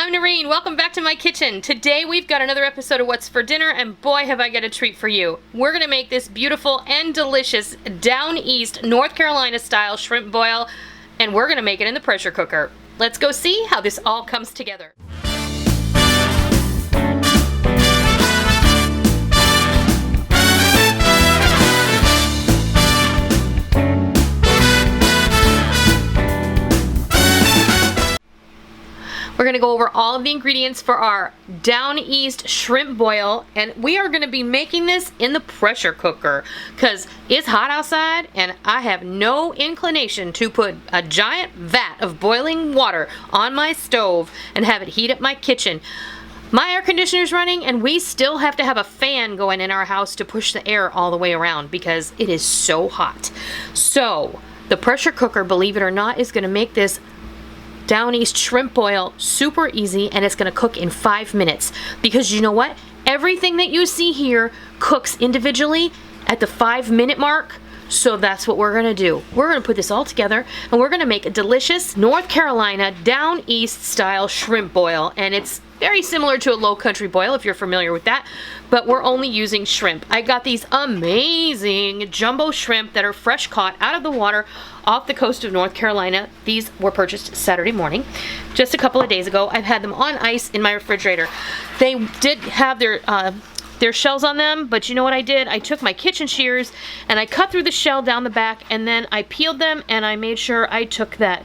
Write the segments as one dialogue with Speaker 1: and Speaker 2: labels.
Speaker 1: I'm Noreen. Welcome back to my kitchen. Today we've got another episode of What's for Dinner, and boy have I got a treat for you. We're going to make this beautiful and delicious Down East, North Carolina style shrimp boil, and we're going to make it in the pressure cooker. Let's go see how this all comes together. We're going to go over all of the ingredients for our Down East shrimp boil, and we are going to be making this in the pressure cooker because it's hot outside and I have no inclination to put a giant vat of boiling water on my stove and have it heat up my kitchen. My air conditioner's running and we still have to have a fan going in our house to push the air all the way around because it is so hot. So the pressure cooker, believe it or not, is going to make this Down East shrimp boil super easy, and it's going to cook in 5 minutes because you know what? Everything that you see here cooks individually at the 5-minute mark. So that's what we're going to do. We're going to put this all together and we're going to make a delicious North Carolina Down East style shrimp boil, and it's very similar to a low country boil if you're familiar with that, but we're only using shrimp. I got these amazing jumbo shrimp that are fresh caught out of the water off the coast of North Carolina. These were purchased Saturday morning, just a couple of days ago. I've had them on ice in my refrigerator. They did have their shells on them, but you know what I did? I took my kitchen shears and I cut through the shell down the back, and then I peeled them and I made sure I took that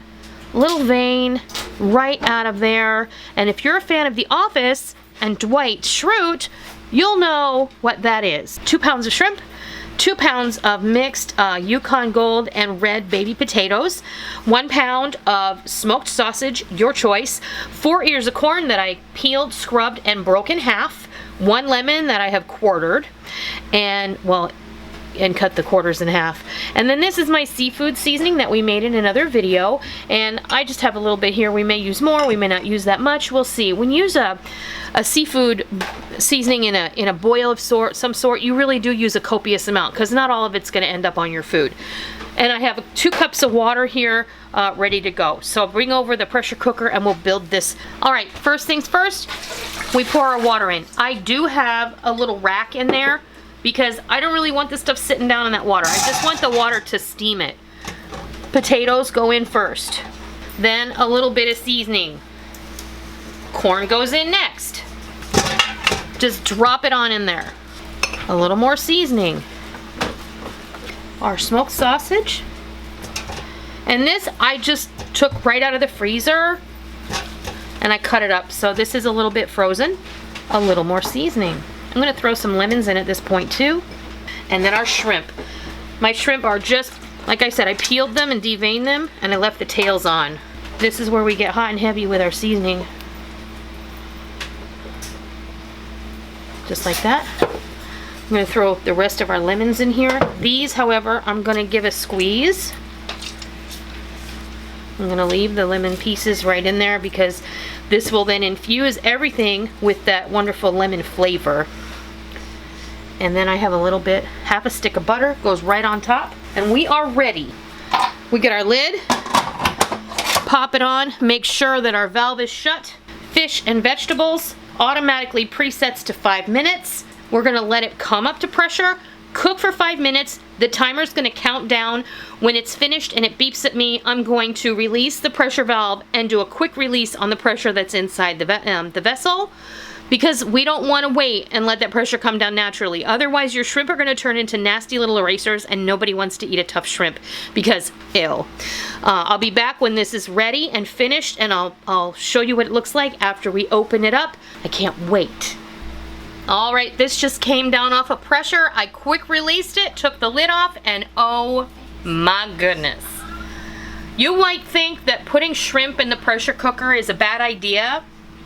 Speaker 1: little vein right out of there. And if you're a fan of The Office and Dwight Schrute, you'll know what that is. 2 pounds of shrimp, 2 pounds of mixed Yukon Gold and red baby potatoes, 1 pound of smoked sausage, your choice, 4 ears of corn that I peeled, scrubbed, and broke in half, 1 lemon that I have quartered, and cut the quarters in half. And then this is my seafood seasoning that we made in another video, and I just have a little bit here. We may use more, we may not use that much, we'll see. When you use a seafood seasoning in a boil of some sort, you really do use a copious amount because not all of it's going to end up on your food. And I have 2 cups of water here ready to go. So I'll bring over the pressure cooker and we'll build this. All right, first things first, we pour our water in. I do have a little rack in there because I don't really want this stuff sitting down in that water. I just want the water to steam it. Potatoes go in first, then a little bit of seasoning. Corn goes in next. Just drop it on in there. A little more seasoning. Our smoked sausage. And this I just took right out of the freezer and I cut it up. So this is a little bit frozen. A little more seasoning. I'm going to throw some lemons in at this point too. And then our shrimp. My shrimp are just, like I said, I peeled them and deveined them and I left the tails on. This is where we get hot and heavy with our seasoning. Just like that. I'm going to throw the rest of our lemons in here. These, however, I'm going to give a squeeze. I'm going to leave the lemon pieces right in there because this will then infuse everything with that wonderful lemon flavor. And then I have a little bit, half a stick of butter goes right on top, and we are ready. We get our lid, pop it on, make sure that our valve is shut. Fish and vegetables automatically presets to 5 minutes. We're going to let it come up to pressure, cook for 5 minutes. The timer's going to count down. When it's finished and it beeps at me, I'm going to release the pressure valve and do a quick release on the pressure that's inside the vessel, because we don't want to wait and let that pressure come down naturally. Otherwise, your shrimp are going to turn into nasty little erasers and nobody wants to eat a tough shrimp because ew. I'll be back when this is ready and finished, and I'll show you what it looks like after we open it up. I can't wait. All right, this just came down off of pressure. I quick released it, took the lid off, and oh my goodness. You might think that putting shrimp in the pressure cooker is a bad idea,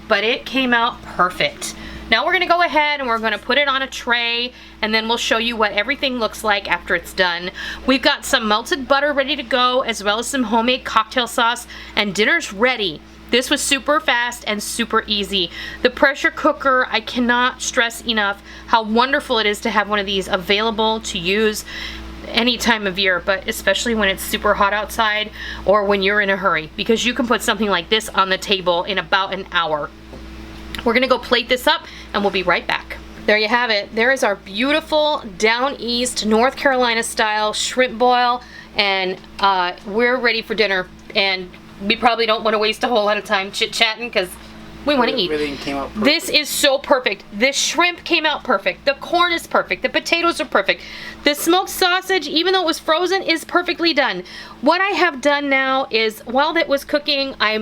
Speaker 1: but it came out perfect. Now we're gonna go ahead and we're gonna put it on a tray, and then we'll show you what everything looks like after it's done. We've got some melted butter ready to go, as well as some homemade cocktail sauce, and dinner's ready. This was super fast and super easy. The pressure cooker, I cannot stress enough how wonderful it is to have one of these available to use any time of year, but especially when it's super hot outside or when you're in a hurry, because you can put something like this on the table in about an hour. We're gonna go plate this up and we'll be right back. There you have it. There is our beautiful Down East North Carolina style shrimp boil, and we're ready for dinner. And we probably don't want to waste a whole lot of time chit-chatting because we want to eat.
Speaker 2: Everything came out perfect.
Speaker 1: This is so perfect. This shrimp came out perfect. The corn is perfect. The potatoes are perfect. The smoked sausage, even though it was frozen, is perfectly done. What I have done now is, while that was cooking, I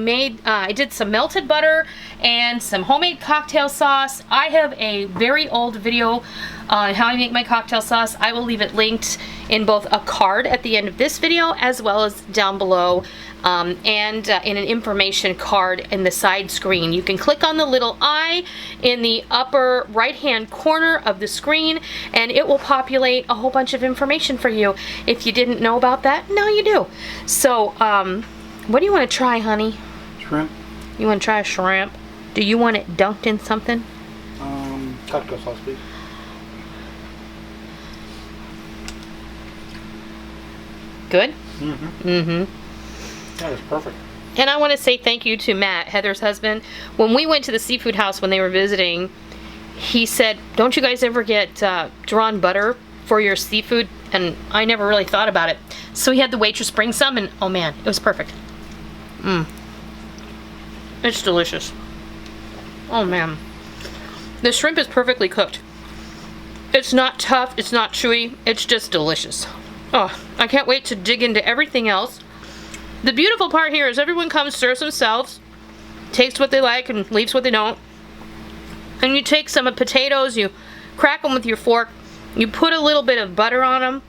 Speaker 1: did some melted butter and some homemade cocktail sauce. I have a very old video on how I make my cocktail sauce. I will leave it linked in both a card at the end of this video as well as down below, and in an information card in the side screen. You can click on the little eye in the upper right hand corner of the screen and it will populate a whole bunch of information for you. If you didn't know about that, now you do. So what do you want to try, honey?
Speaker 2: Shrimp.
Speaker 1: You want to try a shrimp? Do you want it dunked in something?
Speaker 2: Cocktail sauce, please.
Speaker 1: Good?
Speaker 2: That is perfect.
Speaker 1: And I want to say thank you to Matt, Heather's husband. When we went to the seafood house when they were visiting, he said, don't you guys ever get drawn butter for your seafood? And I never really thought about it. So he had the waitress bring some, and oh man, it was perfect. It's delicious. Oh man. The shrimp is perfectly cooked. It's not tough, it's not chewy, it's just delicious. Oh, I can't wait to dig into everything else. The beautiful part here is everyone comes, serves themselves, takes what they like and leaves what they don't. And you take some potatoes, you crack them with your fork, you put a little bit of butter on them,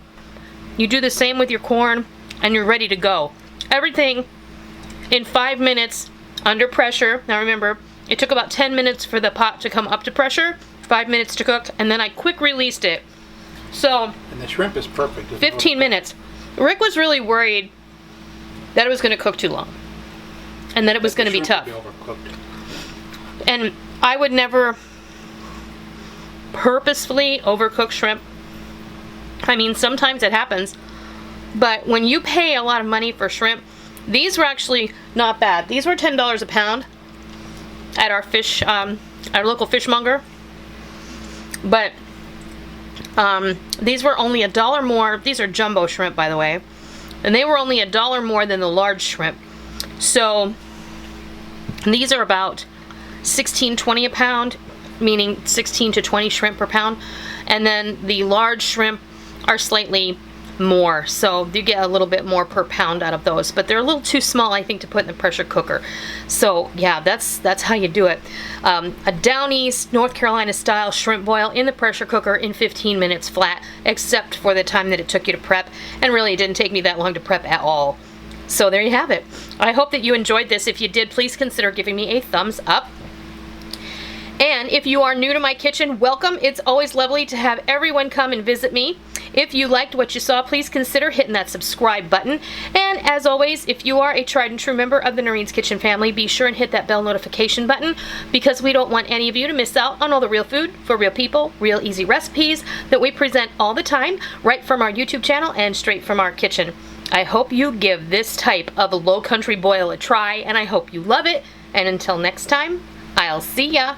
Speaker 1: you do the same with your corn, and you're ready to go. Everything in 5 minutes under pressure. Now remember, it took about 10 minutes for the pot to come up to pressure, 5 minutes to cook, and then I quick released it. So,
Speaker 2: and the shrimp is perfect.
Speaker 1: 15 minutes. Rick was really worried that it was going to cook too long and that it was going to be tough. And I would never purposefully overcook shrimp. I mean, sometimes it happens, but when you pay a lot of money for shrimp, these were actually not bad. These were $10 a pound at our our local fishmonger, but these were only $1 more. These are jumbo shrimp, by the way, and they were only $1 more than the large shrimp. So these are about 16-20 a pound, meaning 16 to 20 shrimp per pound, and then the large shrimp are slightly more, so you get a little bit more per pound out of those, but they're a little too small, I think, to put in the pressure cooker. So yeah, that's how you do it. A Down East North Carolina style shrimp boil in the pressure cooker in 15 minutes flat, except for the time that it took you to prep, and really it didn't take me that long to prep at all. So there you have it. I hope that you enjoyed this. If you did, please consider giving me a thumbs up. And if you are new to my kitchen, welcome. It's always lovely to have everyone come and visit me. If you liked what you saw, please consider hitting that subscribe button. And as always, if you are a tried and true member of the Noreen's Kitchen family, be sure and hit that bell notification button, because we don't want any of you to miss out on all the real food for real people, real easy recipes that we present all the time, right from our YouTube channel and straight from our kitchen. I hope you give this type of a low country boil a try, and I hope you love it. And until next time, I'll see ya.